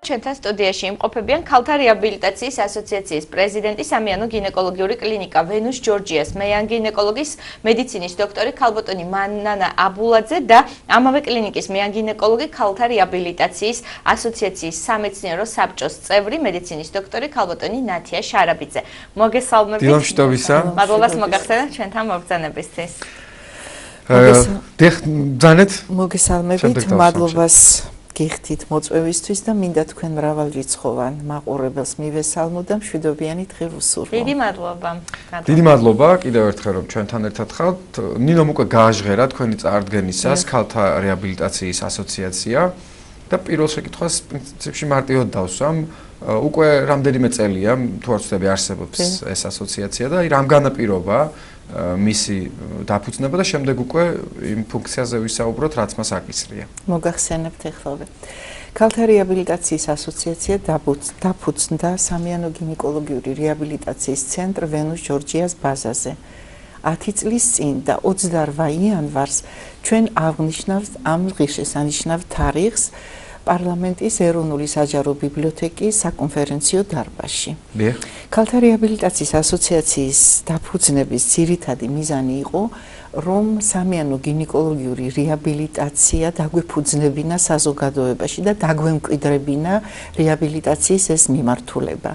ჩვენთან სტუდიაში იმყოფებიან ქალთა რეაბილიტაციის ასოციაციის პრეზიდენტი, სამიანო გინეკოლოგიური კლინიკა ვენუს ჯორჯიას მეან გინეკოლოგის მედიცინის დოქტორი ქალბატონი მანანა აბულაძე და ამავე კლინიკის მეან გინეკოლოგი ქალთა რეაბილიტაციის ასოციაციის სამეცნიერო საბჭოს წევრი მედიცინის დოქტორი ქალბატონი ნათია შარაბიძე. მოგესალმებით. დილამშვიდობისა. მადლობას მოგახსენეთ ჩვენთან მოგზანებისთვის. ბრძანეთ. მოგესალმებით. მადლობას გიხდით მოწვევისთვის და მინდა თქვენ მრავალრიცხოვან მაყურებელს მივესალმო და მშვიდობიანი დღე ვუსურვო. დიდი მადლობა. დიდი მადლობა კიდევ ერთხელ რომ ჩვენთან ერთად ხართ. ნინომ უკვე გააჟღერა თქვენი წარდგენისას ქალთა რეაბილიტაციის ასოციაცია და პირველ შეკითხვას პრინციპში მარტივად დავსვამ. უკვე რამდენიმე წელია თუ არ ვცდები არსებობს ეს ასოციაცია და რამ განაპირობა მისი დაფუძნება და შემდეგ უკვე იმ ფუნქციაზე ვისაუბროთ, რაც მას აკისრია. მოგახსენებთ ეხლავე. ქალთა რეაბილიტაციის ასოციაცია დაფუძნდა სამიანო გინეკოლოგიური რეაბილიტაციის ცენტრ ვენუს ჯორჯიას ბაზაზე. 10 წლის წინ და 28 იანვარს ჩვენ აღნიშნავთ ამ ღირსშესანიშნავ თარიღს პარლამენტის ეროვნული საჯარო ბიბლიოთეკის საკონფერენციო დარბაზში. ქალთა რეაბილიტაციის ასოციაციის დაფუძნების ძირითადი მიზანი იყო, რომ სამიანო გინეკოლოგიური რეაბილიტაცია დაგვეფუძნებინა საზოგადოებაში და დაგვემკვიდრებინა რეაბილიტაციის ეს მიმართულება.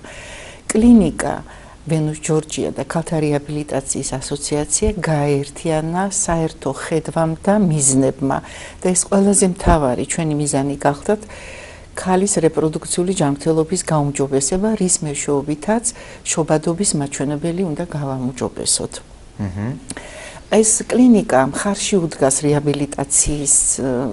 კლინიკა ვენუს ჯორჯია და ქალთა რეაბილიტაციის ასოციაცია გააერთიანა საერთო ხედვამ და მიზნებმა და ეს ყველაზე მთავარი ჩვენი მიზანი გახდათ ქალის რეპროდუქციული ჯანმრთელობის გაუმჯობესება, რის მეშვეობითაც შობადობის მაჩვენებელი უნდა გავაუმჯობესოთ. ეს კლინიკა მხარში უდგას რეაბილიტაციის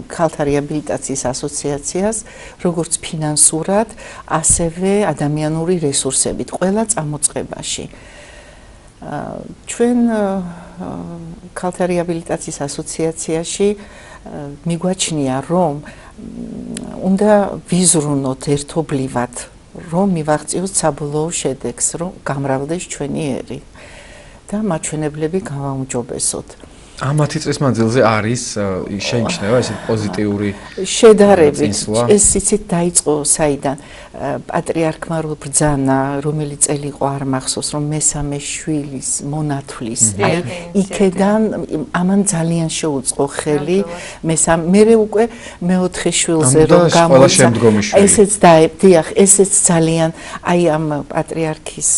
ქალთა რეაბილიტაციის ასოციაციას როგორც ფინანსურად, ასევე ადამიანური რესურსებით ყველა წამოწყებაში. ჩვენ ქალთა რეაბილიტაციის ასოციაციაში მიგვაჩნია, რომ უნდა ვიზრუნოთ ერთობლივად, რომ მივაღწიოთ საბოლოო შედეგს, რომ გამრავლდეს ჩვენი ერი. და მაჩვენებლები გავაუმჯობესოთ. ამ 10 წლის მანძილზე არის შეიმჩნევა ეს პოზიტიური შედარებით. ეს იცით დაიწყო საიდან პატრიარქმა ბრძანა, რომელიც წელი იყო არ მახსოვს, რომ მესამე შვილის მონათვლის. აი იქედან ამან ძალიან შეუწყო ხელი მერე უკვე მეოთხე შვილზე რომ გამოიცა. ესეც ძალიან აი ამ პატრიარქის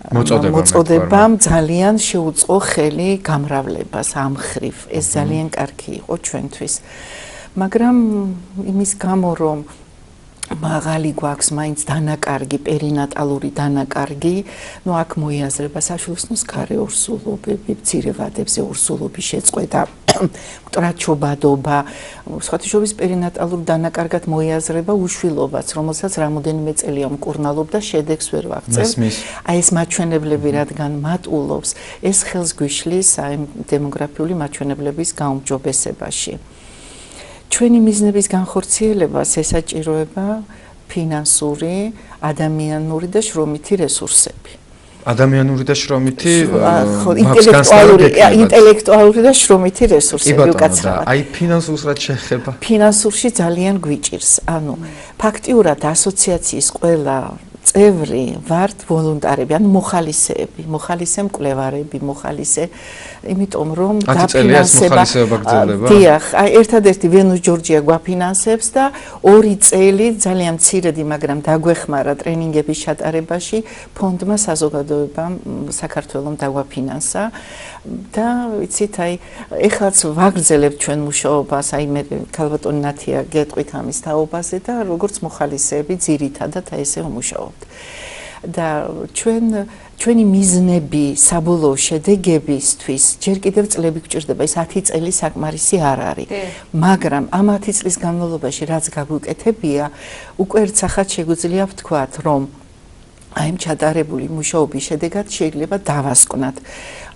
მოწოდებამ ძალიან შეუწყო ხელი გამრავლებას ამ ხრივ. ეს ძალიან კარგი იყო ჩვენთვის. მაგრამ იმის გამო რომ მაღალი გვაქვს მაინც დანაკარგი, პერინატალური დანაკარგი, ნუ აქ მოიაზრება საშვილოსნოს გარე ორსულობები, მცირე ვადებზე ორსულობის შეწყვეტა, მკვდრად-შობადობა, სხვათაშორის პერინატალურ დანაკარგად მოიაზრება უშვილობაც, რომელსაც რამოდენიმე წელია მკურნალობდა, შედეგს ვერ ვაღწევ. აი ეს მაჩვენებლები რადგან მატულობს, ეს ხელს გვიშლის აი დემოგრაფიული მაჩვენებლების გაუმჯობესებაში. ჩვენი მიზნების განხორციელებას ესაჭიროება ფინანსური, ადამიანური და შრომითი რესურსები. ადამიანური და შრომითი ინტელექტუალური და შრომითი რესურსები უკაცრავად. აი ფინანსურს რაც შეეხება. ფინანსურში ძალიან გვიჭირს. ანუ ფაქტიურად ასოციაციის ყველა წევრი ვართ ვოლუნტარები, ანუ მოხალისეები, მოხალისე მკვლევარები, მოხალისე, იმიტომ რომ დაფინანსება გრძელდება. დიახ, აი ერთადერთი ვენუს ჯორჯია გვაფინანსებს და 2 წელი ძალიან მცირედი, მაგრამ დაგვეხმარა ტრენინგების ჩატარებაში ფონდმა საზოგადოებამ საქართველოს დაგვაფინანსა და ვიცით აი ეხლაც ვაგრძელებთ ჩვენ მუშაობას, აი მე ქალბატონი ნათია გეტყვით ამის თაობაზე და როგორც მოხალისეები ძირითადად აი ესე ვმუშაობთ. და ჩვენი მიზნები საბოლოო შედეგებისთვის ჯერ კიდევ წლები გჭირდება, ეს 10 წელი საკმარისი არ არის. მაგრამ ამ 10 წლის განმავლობაში რაც გაგვიკეთებია, უკვე ერთხელ შეგვიძლია ვთქვათ, რომ აი ამ ჩატარებული მუშაობის შედეგად შეიძლება დავასკვნათ,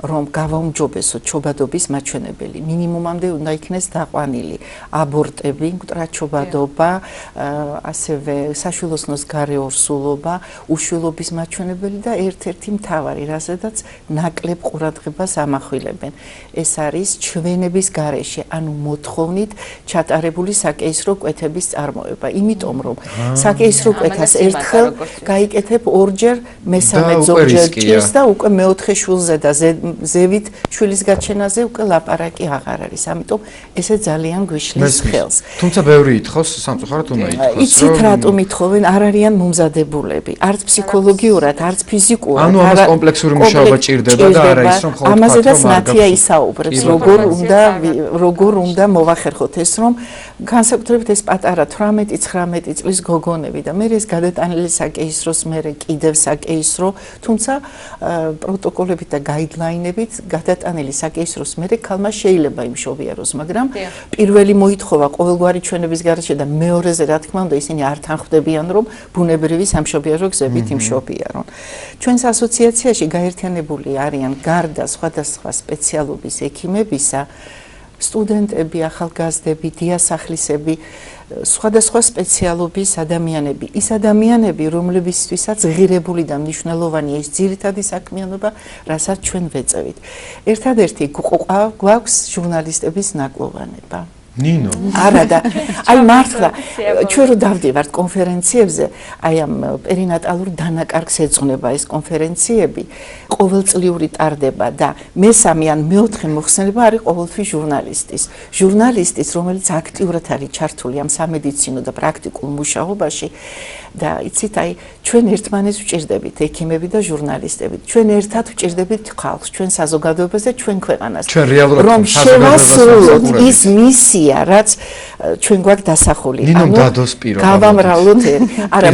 რომ გავაუმჯობესოთ ჩობადობის მაჩვენებელი. მინიმუმამდე უნდა იქნეს დაყვანილი აბორტები, მკვდრაჩობადობა, ასევე საშვილოსნოს გარე ორსულობა, უშვილობის მაჩვენებელი და ერთ-ერთი მთავარი, რაზედაც ნაკლებ ყურადღებას ამახვილებენ. ეს არის ჩვენების გარეშე, ანუ მოთხოვნით ჩატარებული საკეისრო კვეთების წარმოება. იმიტომ რომ საკეისრო კვეთას ერთხელ გაიკეთებ ორჯერ, მესამე ზოგჯერ ჭირს და უკვე მეოთხე შვილზე და ზევით შვილის გაჩენაზე უკვე ლაპარაკი აღარ არის. ამიტომ ესე ძალიან გვიშლის ხელს. თუმცა ბევრი ითხოვს, სამწუხაროდ უნდა ითხოვს. იცით რატომ ითხოვენ? არ არიან მომზადებულები, არც ფსიქოლოგიურად, არც ფიზიკურად. ანუ ამას კომპლექსური მუშაობა ჭირდება და არა ის რომ მხოლოდ ამაზედაც ნათია ისაუბრებს, როგორ უნდა მოვახერხოთ ეს, რომ განსაკუთრებით ეს პატარა 18-19 წლის გოგონები და მე ეს გადატანილი საკეისროს მერე კიდევ საკეისრო, თუმცა პროტოკოლებით და გაიდლაინებით გადატანილი საკეისროს მერე ქალმა შეიძლება იმშობიაროს, მაგრამ პირველი მოითხოვა ყოველგვარი ჩვენების გარეშე და მეორეზე რა თქმა უნდა ისინი არ თანხმდებიან რომ ბუნებრივი სამშობიარო გზებით იმშობიარონ. ჩვენს ასოციაციაში გაერთიანებული არიან გარდა სხვადასხვა სპეციალობის ექიმებისა, სტუდენტები, ახალგაზრდები, დიასახლისები, სხვადასხვა სპეციალობის ადამიანები. ის ადამიანები, რომლებისთვისაც ღირებული და მნიშვნელოვანი ეს ძირითადი საქმიანობა, რასაც ჩვენ ვეწევით. ერთადერთი გვაქვს ჟურნალისტების ნაკლოვანება. ნინო. არა და აი მართლა ჩვენ რო დავდივართ კონფერენციებზე, აი ამ პერინატალურ დანაკარგს ეძღვნება ეს კონფერენციები, ყოველწლიური ტარდება და მესამე ან მეოთხე მოხსენება არის ყოველთვის ჟურნალისტის. ჟურნალისტის, რომელიც აქტიურად არის ჩართული ამ სამედიცინო და პრაქტიკულ მუშაობაში და იცით აი ჩვენ ერთმანეთს ვჭირდებით ექიმები და ჟურნალისტები. ჩვენ ერთად ვჭირდებით ხალხს, ჩვენ საზოგადოებას და ჩვენ ქვეყანას. ჩვენ რეალურად რომ შევასრულოთ ის მისია, რაც ჩვენ გვაქვს დასახული. ნინომ დადოს პირობა. გავამრავლოთ. არა,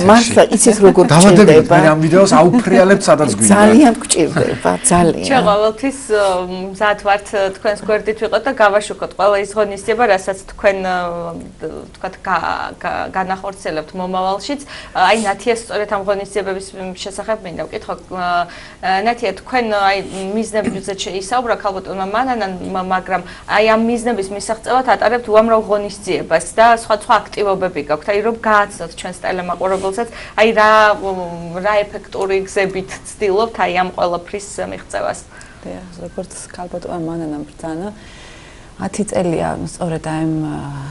მართლა იცით როგორ დავადებთ მე ამ ვიდეოს აუფრიალებთ სადაც გვინდა. ძალიან გვჭირდება, ძალიან. ჩვენ ყოველთვის მზად ვართ თქვენს გვერდით ვიყოთ და გავაშუქოთ ყველა ის ღონისძიება, რასაც თქვენ თქვათ განახორციელებთ მომავალში. აი ნათიას სწორედ ამ ღონისძიებების შესახებ მინდა ვკითხო. ნათია, თქვენ აი მიზნებზე შეისაუბრა ქალბატონმა მანანამ, მაგრამ აი ამ მიზნების მისაღწევად ატარებთ უამრავ ღონისძიებას და სხვა აქტივობები გაქვთ. აი რომ გააცნოთ ჩვენს ტელემაყურებელსაც, აი რა ეფექტური გზებით ცდილობთ აი ამ ყველაფრის მიღწევას. როგორც ქალბატონმა მანანამ ბრძანა 10 წელია სწორედ ამ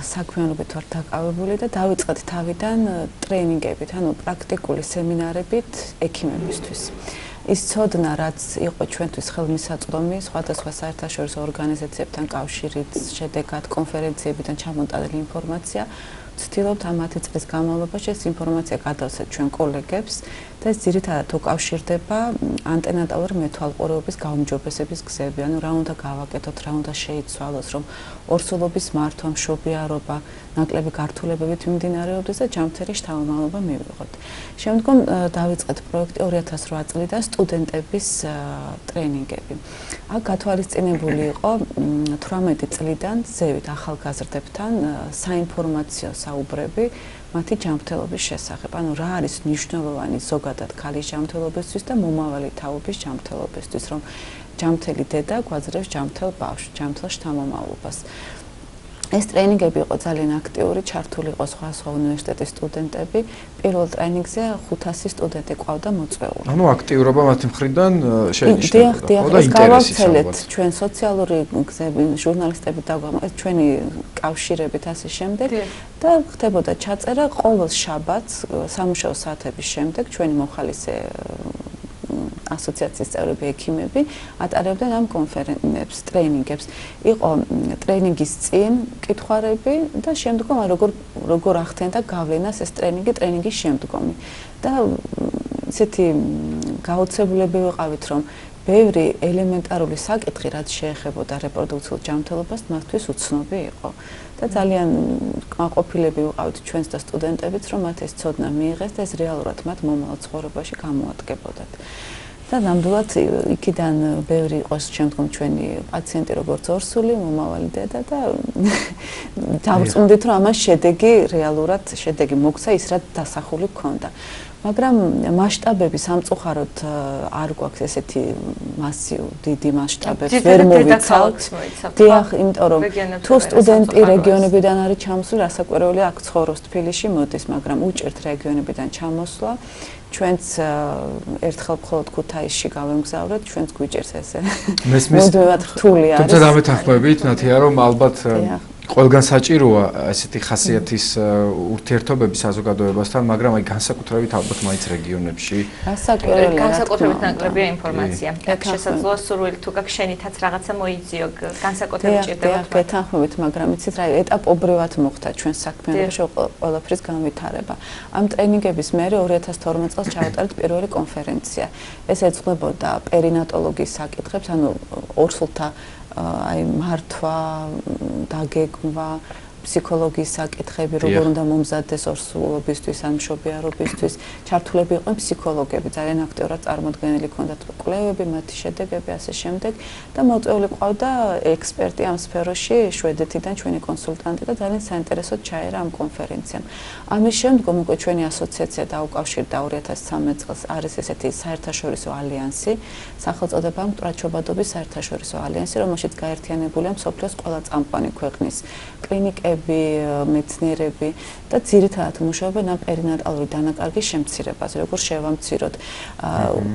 საქმიანობით ვარ დაკავებული და დავიწყეთ თავიდან ტრეინინგებით, ანუ პრაქტიკული სემინარებით ექიმებისთვის. ის ცოდნა, რაც იყო ჩვენთვის ხელმისაწვდომი სხვადასხვა საერთაშორისო ორგანიზაციებთან კავშირით, შედეგად კონფერენციებიდან ჩამოტანილი ინფორმაცია, ვცდილობთ ამ 10 წლის განმავლობაში ეს ინფორმაცია გადავსვათ ჩვენ კოლეგებს და ეს ძირითადად უკავშირდება ანტენატალური მეთვალყურეობის გაუმჯობესების გზები, ანუ რა უნდა გავაკეთოთ, რა უნდა შეიცვალოს, რომ ორსულობის მართვა, მშობიარობა, ნაკლები გართულებებით მიმდინარეობდეს და ჯანმრთელი შთამომავლობა მივიღოთ. შემდგომ დავიწყეთ პროექტი 2008 წლიდან სტუდენტების ტრეინინგები. აქ გათვალისწინებული იყო 18 წლიდან ზევით ახალგაზრდებთან საინფორმაციო საუბრები მათი ჯანმრთელობის შესახებ. ანუ რა არის მნიშვნელოვანი ზოგადად ქალის ჯანმრთელობისთვის და მომავალი თაობის ჯანმრთელობისთვის, რომ ჯანმრთელი დედა გვაძლევს ჯანმრთელ ბავშვს, ჯანმრთელ შთამომავლობას. ეს ტრეინინგები იყო ძალიან აქტიური, ჩართული იყო სხვა უნივერსიტეტის სტუდენტები. პირველ ტრეინინგზე 500 სტუდენტი ყავდა მოწვეული. ანუ აქტიურობა მათი მხრიდან შეინიშნებოდა. დიახ, ეს გავავცელეთ ჩვენ სოციალური გზები, ჟურნალისტები დაგვამოწეს, ჩვენი კავშირებით ასე შემდეგ და ხდებოდა ჩაწერა ყოველ შაბათს სამუშაო საათების შემდეგ ჩვენი მოხალისე ასოციაციის წევრები ექიმები ატარებდნენ ამ კონფერენციებს, ტრეინინგებს. იყო ტრეინინგის წინ კითხვარები და შემდგომ როგორ ახდენდა გავლენას ეს ტრეინინგის შემდგომი. და ისეთი გაოცებულები ვიყავით, რომ ბევრი ელემენტარული საკითხი, რაც შეეხებოდა რეპროდუქციულ ჯანმრთელობას, მათთვის უცნობი იყო. და ძალიან კმაყოფილები ვიყავით ჩვენს და სტუდენტებიც, რომ მათ ეს ცოდნა მიიღეს და ეს რეალურად მათ მომავალ ცხოვრებაში გამოადგებოდათ. და ნამდვილად იქიდან ბევრი იყოს შემდგომ ჩვენი პაციენტი როგორც ორსული, მომავალი დედა და დავწუნდით, რომ ამას შედეგი რეალურად შედეგი მოგცა ის, რაც დასახული ჰქონდა. მაგრამ მასშტაბები სამწუხაროდ არ გვაქვს ესეთი დიდი მასშტაბები ვერ მოვიცავთ. დიახ, იმიტომ რომ თუ სტუდენტი რეგიონებიდან არის ჩამოსული, რასაკვირველია აქ ცხოვრობს თბილისში მოდის, მაგრამ უჭერთ რეგიონებიდან ჩამოსვლა. ჩვენც ერთხელ მხოლოდ ქუთაისში გავემგზავრეთ, ჩვენც გვიჭერს ესე. მუდმივად რთული არის. თუმცა დამეთანხმებით, ნათია, რომ ალბათ ყველგან საჭიროა ესეთი ხასიათის ურთიერთობები საზოგადოებასთან, მაგრამ აი განსაკუთრებით ალბათ მაინც რეგიონებში. განსაკუთრებით ნაკლებია ინფორმაცია. აქ შესაძლოა სურვილი თუ გაქვს შენითაც რაღაცა მოიძიო, განსაკუთრებით ჭირდება. გეთანხმებით, მაგრამ იცით რა, ეტაპობრივად მოხდა ჩვენ საქმიანობაში ყველაფრის განვითარება. ამ ტრენინგების მერე 2012 წელს ჩავატარეთ პირველი კონფერენცია. ეს ეძღვნებოდა პერინატოლოგიის საკითხებს, ანუ ორსულთა აი მართვა, დაგეგმვა, ფსიქოლოგიის საკითხები, როგორ უნდა მომზადდეს ორსულობისთვის ან მშობიარობისთვის, ჩართულები იყვნენ ფსიქოლოგები, ძალიან აქტიურად წარმოდგენილი ჰქონდათ კვლევები, მათი შედეგები, ასე შემდეგ და მოწვეული ყავდა ექსპერტი ამ სფეროში, შვედეთიდან ჩვენი კონსულტანტი და ძალიან საინტერესოდ ჩაერა ამ კონფერენციამ. ამის შემდგომ უკვე ჩვენი ასოციაცია დაუკავშირდა 2013 წელს არის ესეთი საერთაშორისო ალიანსი, სახელწოდება მკვრადშობადობის საერთაშორისო ალიანსი, რომელშიც გაერთიანებულია მსოფლიოს ყველა წამყვანი ქვეყნის კლინიკები, მეცნიერები და ძირითადად მუშაობენ ამ პერინატალური დანაკარგის შემცირებაზე, როგორ შევამციროთ.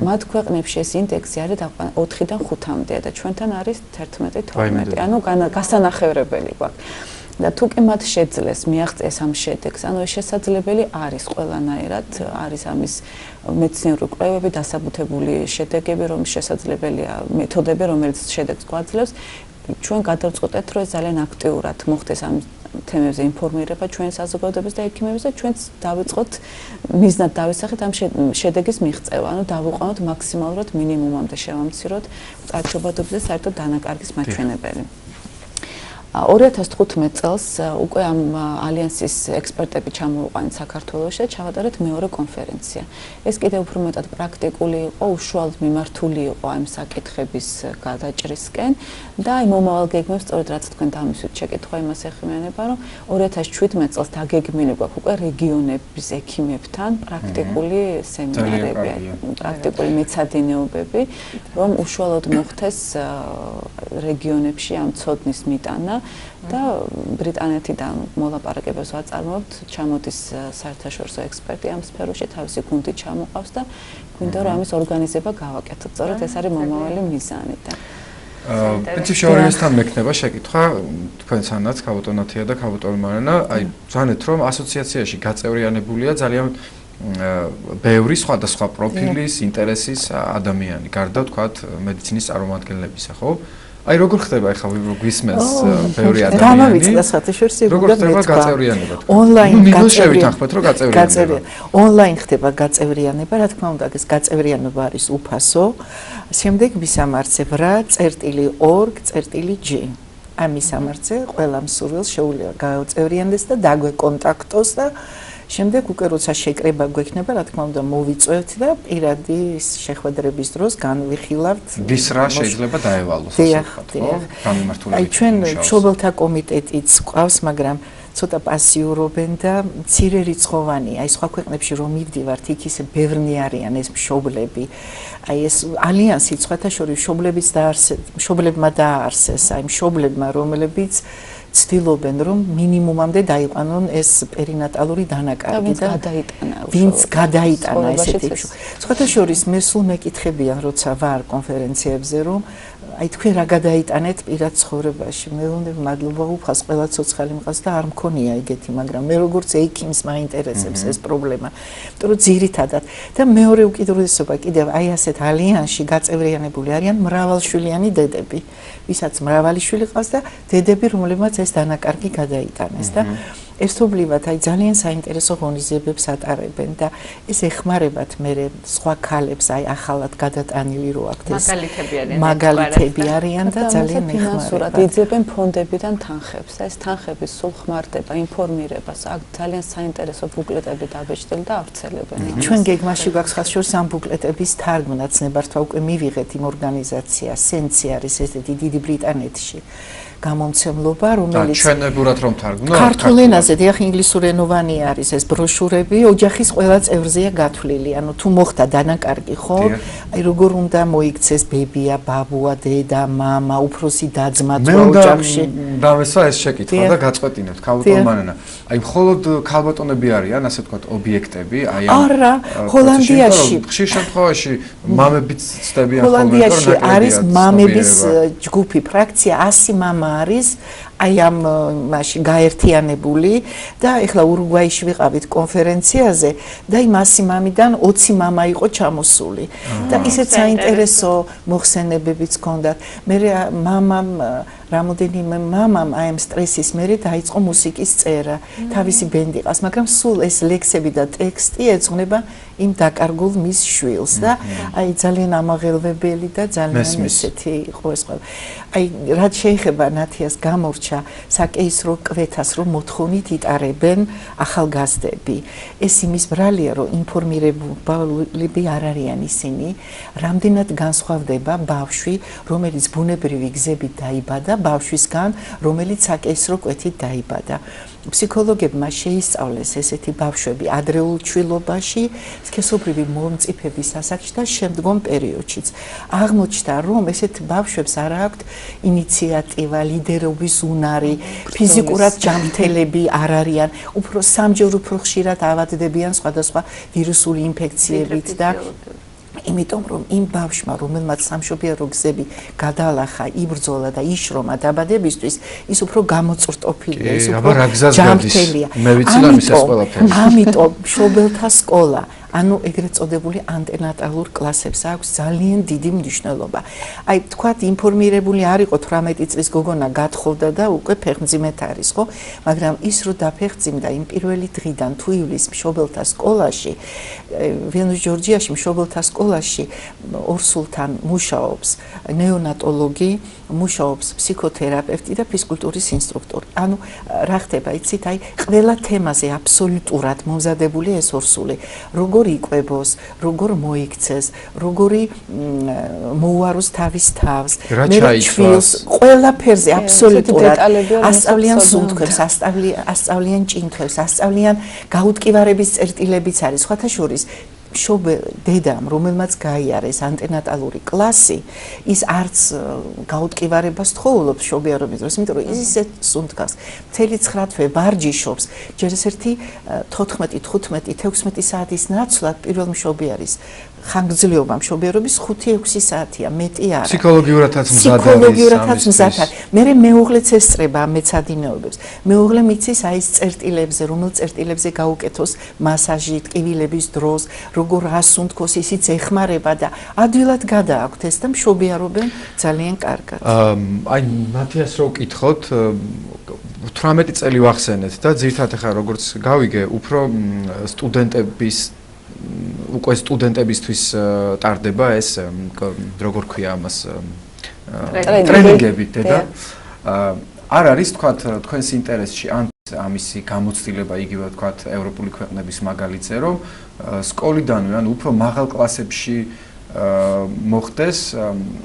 მათ ქვეყნებში ეს ინდექსი არის 4-დან 5-მდეა და ჩვენთან არის 11-12, ანუ გასანახევრებელი გვაქვს. და თუ კი მათ შეძლეს მიაღწიეს ამ შედეგს, ანუ ეს შესაძლებელი არის ყველანაირად, არის ამის მეცნიერული კვლევები, დასაბუთებული შედეგები, რომლის შესაძლებელია მეთოდები, რომელიც შედეგს გვაძლევს. ჩვენ გადავწყვეტეთ, რომ ეს ძალიან აქტიურად მოხდეს ამ თემებზე ინფორმირება ჩვენი საზოგადოების და ექიმების და ჩვენც დავიწყოთ მიზნად დავისახეთ ამ შედეგის მიღწევა, ანუ დავუყენოთ მაქსიმალურად მინიმუმამდე შევამციროთ მკვრადშობადობის და საერთოდ დანაკარგის მაჩვენებელი. 2015 წელს უკვე ამ ალიანსის ექსპერტები ჩამოვიყვანეთ საქართველოში და ჩავატარეთ მეორე კონფერენცია. ეს კიდევ უფრო მეტად პრაქტიკული იყო, უშუალოდ მიმართული იყო ამ საკითხების გადაჭრისკენ და აი მომავალ გეგმებს სწორედ რაც თქვენ დამისვით შეკითხვა იმას ეხმიანება, რომ 2017 წელს დაგეგმილი გვაქვს უკვე რეგიონების ექიმებთან პრაქტიკული სემინარები, პრაქტიკული მეცადინეობები, რომ უშუალოდ მოხდეს რეგიონებში ამ ცოდნის მიტანა და ბრიტანეთიდან მოლაპარაკებებს ვაწარმოებთ, ჩამოდის საერთაშორისო ექსპერტი ამ სფეროში, თავისი გუნდი ჩამოყავს და გვინდა რომ ამის ორგანიზება გავაკეთოთ. სწორედ ეს არის მომავალი მიზანი და პრინციპში ორიესთან მექნება შეკითხვა თქვენთანაც ქავუტონათია და ქავუტონმარანა, აი ზანეთ რომ ასოციაციაში გაწევრიანებულია ძალიან ბევრი სხვადასხვა პროფილის, ინტერესის ადამიანი, გარდა თქვათ მედიცინის წარმომადგენლებისა, ხო? აი როგორ ხდება ახლა გვისმენს ბევრი ადამიანი? დამავიწყდა საერთაშორისო როგორ ხდება გაწევრიანება? ონლაინ შევითანხმეთ რომ გაწევრიანება. ონლაინ ხდება გაწევრიანება, რა თქმა უნდა, ეს გაწევრიანება არის უფასო. შემდეგ მისამართზე ვრა.org.g. ამ მისამართზე ყველა მსურველს შეუძლია გააწევრიანდეს და დაგვეკონტაქტოს და შემდეგ უკვე როცა შეკრება გვექნება, რა თქმა უნდა, მოვიწვევთ და პირადი შეხვედრების დროს განვიხილავთ. ვის რა შეიძლება დაევალოს, ასე ვთქვათ, ხო? გამიმართული. აი ჩვენ მშობელთა კომიტეტიც ყავს, მაგრამ ცოტა პასიურობენ და მცირე რიცხოვანი, აი სხვა ქვეყნებში რომ მივდივართ, იქ ისე ბევრნი არიან ეს მშობლები. აი ეს ალიანსი სხვათა შორის მშობლებმა დააარსეს, აი მშობლებმა, რომლებიც ცდილობენ რომ მინიმუმამდე დაიყვანონ ეს პერინატალური დანაკარგი და ვინც გადაიტანა ესეთი. სხვათა შორის მე სულ მეკითხებიან, როცა ვარ კონფერენციებზე, რომ აი თქვენ რა გადაიტანეთ პირად ცხოვრებაში. მე ვonder მადლობა უფალს, ყველა ცოცხალი მყავს და არ მქონია ეგეთი, მაგრამ მე როგორც ექიმს მაინტერესებს ეს პრობლემა. იმიტომ რომ ძირითადად და მეორე უკიდურესობა კიდევ აი ასეთ ალიანსში გაწევრიანებული არიან მრავალშვილიანი დედები, ვისაც მრავალი შვილი ყავს და დედები, რომლებმაც ეს დანაკარგი გადაიტანეს და ერთობლივად აი ძალიან საინტერესო ღონისძიებებს ატარებენ და ეს ეხმარებათ მე სხვა ქალებს აი ახალად გადატანილი რო აქვთ ეს მაგალითები არიან და ძალიან ეხმარებათ. იძებენ ფონდებიდან თანხებს და ეს თანხები სულ ხმარდება ინფორმირებას. აქ ძალიან საინტერესო ბუკლეტები დაბეჭდილი და ავრცელებენ. ჩვენ გეგმაში გვაქვს ხალხ შორის ამ ბუკლეტების თარგმნაც ნებართვა უკვე მივიღეთ იმ ორგანიზაცია სენცი არის ესეთი დიდი ბრიტანეთში. გამომცემლობა, რომელიც ჩვენებურად რომ თარგმნო ქართულ ენაზე დიახ ინგლისურენოვანი არის ეს ბროშურები, ოჯახის ყველა წევრზეა გათვლილი. ანუ თუ მოხდა დანაკარგი, ხო? აი როგორ უნდა მოიქცეს ბებია, ბაბუა, დედა, მამა, უფროსი და-ძმა ოჯახში. მე დამესვა ეს შეკითხვა და გაწყვეტინებთ ქალბატონ მანანა. აი მხოლოდ ქალბატონები არიან, ასე ვთქვათ, ობიექტები, აი ამ არა, ჰოლანდიაში ხშირ შემთხვევაში მამებიც ცდებიან ხოლმე, ჰოლანდიაში არის მამების ჯგუფი, ფრაქცია 100 მამა არის აი ამ მასში გაერთიანებული და ეხლა ურუგვაიში ვიყავით კონფერენციაზე და იმ 100 მამიდან 20 მამა იყო ჩამოსული და ისეთ საინტერესო მოხსენებებიც ჰქონდათ. მე მამამ რამოდენიმე მამამ აი ამ სტრესის მერე დაიწყო მუსიკის წერა, თავისი ბენდი ყავს, მაგრამ სულ ეს ლექსები და ტექსტი ეძღვნება იმ დაკარგულ მის შვილს და აი ძალიან ამაღელვებელი და ძალიან ესეთი იყო ეს ყველა. აი რაც შეეხება ნათიას გამორჩა საკეისრო კვეთას რომ მოთხოვნით იტარებენ ახალგაზრდები. ეს იმის ბრალია რომ ინფორმირებულები არ არიან ისინი, რამდენად განსხვავდება ბავშვი, რომელიც ბუნებრივი გზებით დაიბადა ბავშვისგან, რომელიც საკეისრო კვეთით დაიბადა. ფსიქოლოგებმა შეისწავლეს ესეთი ბავშვები ადრეულ ჩვილობაში, სქესობრივი მომწიფების ასაკში და შემდგომ პერიოდშიც. აღმოჩნდა, რომ ესეთ ბავშვებს არ აქვთ ინიციატივა, ლიდერობის უნარი, ფიზიკურად ჯანმრთელები არ არიან, უფრო სამჯერ უფრო ხშირად ავადდებიან სხვადასხვა ვირუსული ინფექციებით და იმიტომ რომ იმ ბავშვმა, რომელმაც სამშობიარო გზები გადაალახა, იბრძოლა და იშრომა დაბადებისთვის, ის უფრო გამოწვრთოფილია, ის უფრო ჯანმრთელია. ამიტომ მშობელთა სკოლა, ანუ ეგრეთ წოდებული ანტენატალურ კლასებს აქვს ძალიან დიდი მნიშვნელობა. აი თქვათ ინფორმირებული არ იყო 18 წლის გოგონა გათხოვდა და უკვე ფეხმძიმეთ არის, ხო? მაგრამ ის რო დაფეხმძიმდა იმ პირველი დღიდან თუ ივლის მშობელთა სკოლაში, ვენუს ჯორჯიაში მშობელთა სკოლაში ორსულთან მუშაობს ნეონატოლოგი, მუშაობს ფსიქოთერაპევტი და ფიზკულტურის ინსტრუქტორი. ანუ რა ხდება, იცით, აი ყველა თემაზე აბსოლუტურად მომზადებული ეს ორსული. როგორ იკვებოს, როგორ მოიქცეს, როგორი მოუაროს თავის თავს, ჩვილს, ყველაფერზე აბსოლუტურად ასწავლიან სუნთქებს, ასწავლიან ჭინთებს, ასწავლიან გაუტკივარების წერტილებიც არის, სხვათა შორის დედამ, რომელმაც გაიარეს ანტენატალური კლასი, ის არც გაუტკივარებას თხოვლობს მშობიარობის დროს, იმიტომ რომ ის ისე სუნთქავს, მთელი 9 თვე ვარჯიშობს, ჯერ ერთი 14, 15, 16 საათის ნაცვლად პირველ მშობიარის ხანგრძლივობა მშობიარობის 5-6 საათია, მეტი არა. ფსიქოლოგიურადაც მზად არის. მე მეუღლეც ესწრება ამ მეცადინეობებს. მეუღლე მიცის აი ეს წერტილებზე, რომელ წერტილებზე გაუკეთოს მასაჟი ტკივილების დროს, როგორ ასუნთქოს, ისიც ეხმარება და ადვილად გადააქვთ ეს და მშობიარობენ ძალიან კარგად. აი ნათიას რო ვკითხოთ 18 წელი ვახსენეთ და ძირთად ახლა როგორც გავიგე, უფრო სტუდენტების უკვე სტუდენტებისთვის ტარდება ეს როგორ ქვია ამას ტრენინგები და არ არის თქვათ თქვენს ინტერესში ან ამისი გამოცდილება იგივე თქვათ ევროპული ქვეყნების მაგალითზე რომ სკოლიდანვე ან უფრო მაღალ კლასებში მოხდეს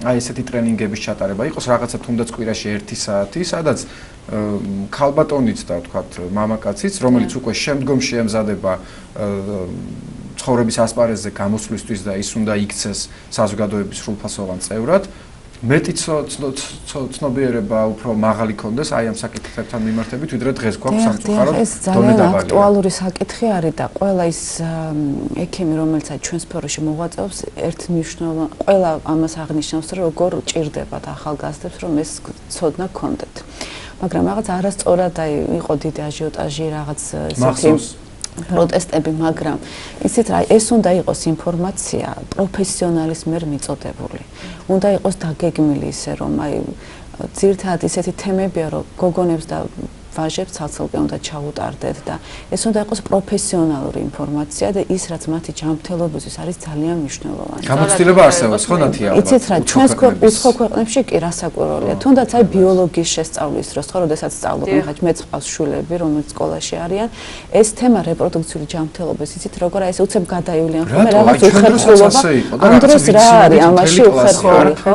აი ესეთი ტრენინგების ჩატარება იყოს რაღაცა თუნდაც კვირაში 1 საათი სადაც ქალბატონიც და თქვათ მამაკაციც რომელიც უკვე შემდგომში ემზადება ცხოვრების ასპარეზზე გამოსვლისთვის და ის უნდა იქცეს საზოგადოების სრულფასოვან წევრად მეტი ცნობიერება უფრო მაღალი ქონდეს აი ამ საკითხებთან მიმართებით ვიდრე დღეს გვაქვს სამწუხაროდ ეს ძალიან აქტუალური საკითხი არის და ყველა ის ექიმი რომელიც ჩვენს სფეროში მოღვაწეობს ერთმნიშვნელოვანი ყველა ამას აღნიშნავს რომ როგორ ჭირდებათ ახალგაზრდებს რომ ეს ცოდნა ქონდეთ მაგრამ რაღაც არასწორად აი იყო დიდი აჟიოტაჟი რაღაც ისეთი პროტესტები, მაგრამ ისეთ რა ეს უნდა იყოს ინფორმაცია პროფესიონალის მიერ მიწოდებული. უნდა იყოს დაგეგმილი ისე რომ აი ძირთადად ისეთი თემებია რომ გოგონებს და ვაჟებს ცალ-ცალკე უნდა ჩაუტარდეთ და ეს უნდა იყოს პროფესიონალური ინფორმაცია და ის რაც მათი ჯანმრთელობისთვის არის ძალიან მნიშვნელოვანი. გამოცდილება არსებობს ხო ნათია? იცით რა, ჩვენს უცხო ქვეყნებში კი რასაკვირველია. თუნდაც აი ბიოლოგიის შესწავლის დროს ხო, როდესაც სწავლობენ, ხა მეც ყავს შვილები, რომელიც სკოლაში არიან, ეს თემა რეპროდუქციული ჯანმრთელობის იცით როგორ აი ეს უცებ გადაივლიან ხოლმე რაღაც უხერხულობა. ამ დროს რა არის ამაში უხერხული ხო?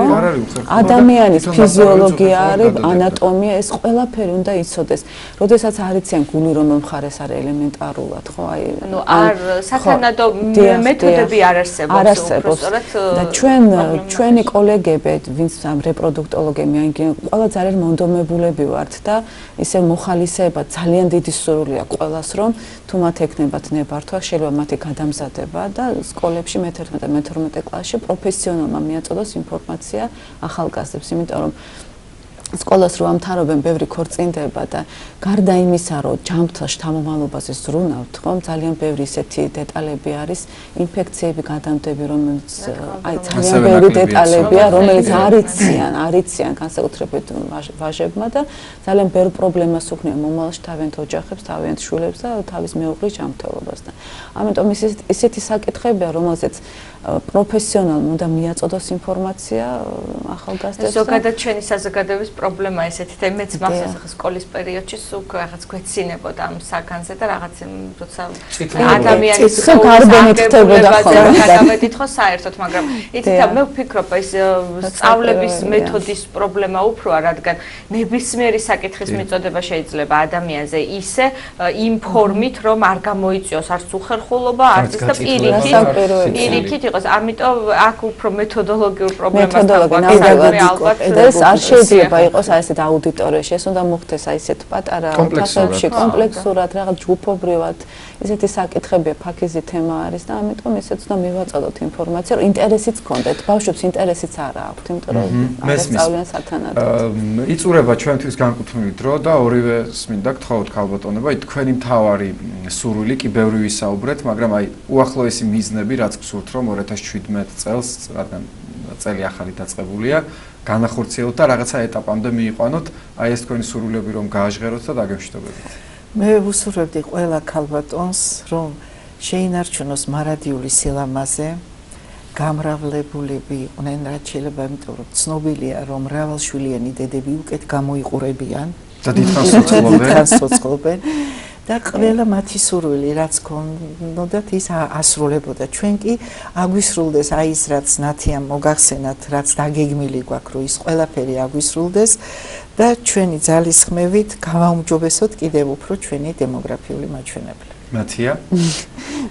ადამიანის ფიზიოლოგია არის, ანატომია, ეს ყველაფერი უნდა იცოდეს. როდესაც არიციან გული რომელ მხარეს არის ელემენტარულად, ხო? აი ანუ არ სათანადო მეთოდები არ არსებობს. და ჩვენი კოლეგები, ვინც ამ რეპროდუქტოლოგები აინგენ, ყველა ძალიან მონდომებულები ვართ და ისე მოხალისეება ძალიან დიდი სურვილი აქვს ყველას, რომ თუ მათ ექნებათ ნებართვა, შეიძლება მათი გადამზადება და სკოლებში მე-11 და მე-12 კლასში პროფესიონალმა მიაწოდოს ინფორმაცია ახალგაზრდებს, იმიტომ რომ სკოლას რო ამთავრებენ ბევრი ქორწინდება და გარდა იმისა რომ ჯანმრთელ შთამომავლობაზე ზრუნავთ ხომ ძალიან ბევრი ისეთი დეტალები არის ინფექციები გადამდები რომელიც აი ძალიან ბევრი დეტალებია რომელიც არიციან განსაკუთრებით ვაჟებმა და ძალიან ბევრ პრობლემას უქმნიან მომავალში თავიანთ ოჯახებს თავიანთ შვილებს და თავის მეუღლის ჯანმრთელობას და ამიტომ ისეთი საკითხებია რომელზეც პროფესიონალმა უნდა მიაწოდოს ინფორმაცია ახალგაზრდებს. ზოგადად ჩვენი საზოგადოების პრობლემა ესეთი და მეც მახსოვს ახლა სკოლის პერიოდში სულ რაღაც გვეცინებოდა ამ საგანზე და რაღაც როცა ადამიანის გარბენით ხდებოდა ხოლმე. გადავედით ხო საერთოდ, მაგრამ იცით მე ვფიქრობ ეს სწავლების მეთოდის პრობლემა უფროა, რადგან ნებისმიერი საკითხის მიწოდება შეიძლება ადამიანზე ისე იმ ფორმით, რომ არ გამოიწვიოს არც უხერხულობა, არც და პირიქით იყოს, ამიტომ აქ უფრო მეთოდოლოგიურ პრობლემას ალბათ და ეს არ შეიძლება იყოს აი ესეთ აუდიტორიაში, ეს უნდა მოხდეს აი ესეთ პატარა თასებში კომპლექსურად, რაღაც ჯგუფობრივად, ესეთი საკითხებია, ფაქიზი თემა არის და ამიტომ ესეც უნდა მივაწოდოთ ინფორმაცია, რომ ინტერესიც გქონდეთ. ბავშვებს ინტერესიც არა აქვთ, იმიტომ რომ არ სწავლიან სათანადოდ. იწურება ჩვენთვის განკუთვნილი დრო და ორივე სმინდა გთხოვთ ქალბატონებო, თქვენი მთავარი სურვილი კი ბევრი ვისაუბრეთ, მაგრამ აი უახლოესი მიზნები რაც გსურთ რომ 2017 წელს, რადგან წელი ახალი დაწყებულია, განახორციელოთ და რაღაცა ეტაპამდე მიიყვანოთ, აი ეს თქვენი სურვილები რომ გააჟღეროთ და დაგემშვიდობებით. მე ვუსურვებდი ყველა ქალბატონს, რომ შეინარჩუნოს მარადიული სილამაზე, გამრავლებულები იყვნენ, რაც შეიძლება, იმიტომ რომ ცნობილია, რომ მრავალშვილიანი დედები უკეთ გამოიყურებიან და დიდხანს ცოცხლობენ. და ყველა მათი სურვილი რაც გქონდათ ის ასრულებოდა. ჩვენ კი აგვისრულდეს აი ის რაც ნათიამ მოგახსენათ, რაც დაგეგმილი გვაქვს, რომ ის ყველაფერი აგვისრულდეს და ჩვენი ძალისხმევით გავაუმჯობესოთ კიდევ უფრო ჩვენი დემოგრაფიული მაჩვენებლები. ნათია?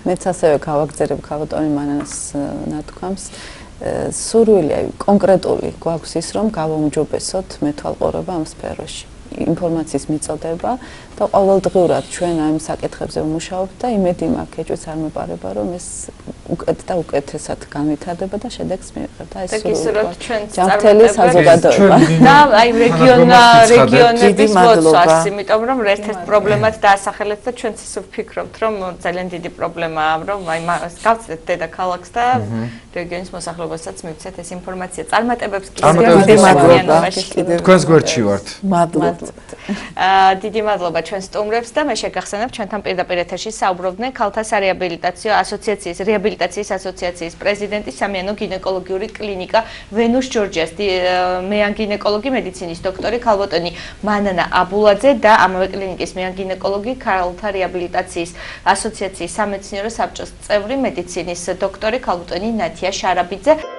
მეც ასევე გავაგზავნებ ქალბატონი მანანას ნათქვამს. სურვილი აი კონკრეტული გვაქვს ის რომ გავაუმჯობესოთ მეთვალყურება ამ სფეროში. ინფორმაციის მიწოდება და ყოველდღურად ჩვენ ამ საკითხებზე ვმუშაობთ და იმედი მაქვს, ეჭვიც არ მეპარება, რომ ეს უკეთ და უკეთესად განვითარდება და შედეგს მივიღებთ. აი ეს ჯანმრთელი საზოგადოება. და აი რეგიონების ლოცვას, იმიტომ რომ ერთ-ერთ პრობლემად დაასახელეთ და ჩვენც ისე ვფიქრობთ, რომ ძალიან დიდი პრობლემაა, რომ აი გავცდეთ დედაქალაქს და რეგიონის მოსახლეობასაც მივცეთ ეს ინფორმაცია. წარმატებებს კი თქვენს გვერდში ვართ. მადლობა. დიდი მადლობა ჩვენ სტუმრებს და მე შეგახსენებ ჩვენთან პირდაპირ ეთერში საუბრობდნენ ქალთა სარეაბილიტაციო ასოციაციის რეაბილიტაციის ასოციაციის პრეზიდენტი სამიანო გინეკოლოგიური კლინიკა ვენუს ჯორჯიას მეან გინეკოლოგი მედიცინის დოქტორი ქალბატონი მანანა აბულაძე და ამავე კლინიკის მეან გინეკოლოგი ქალთა რეაბილიტაციის ასოციაციის სამეცნიერო საბჭოს წევრი მედიცინის დოქტორი ქალბატონი ნათია შარაბიძე.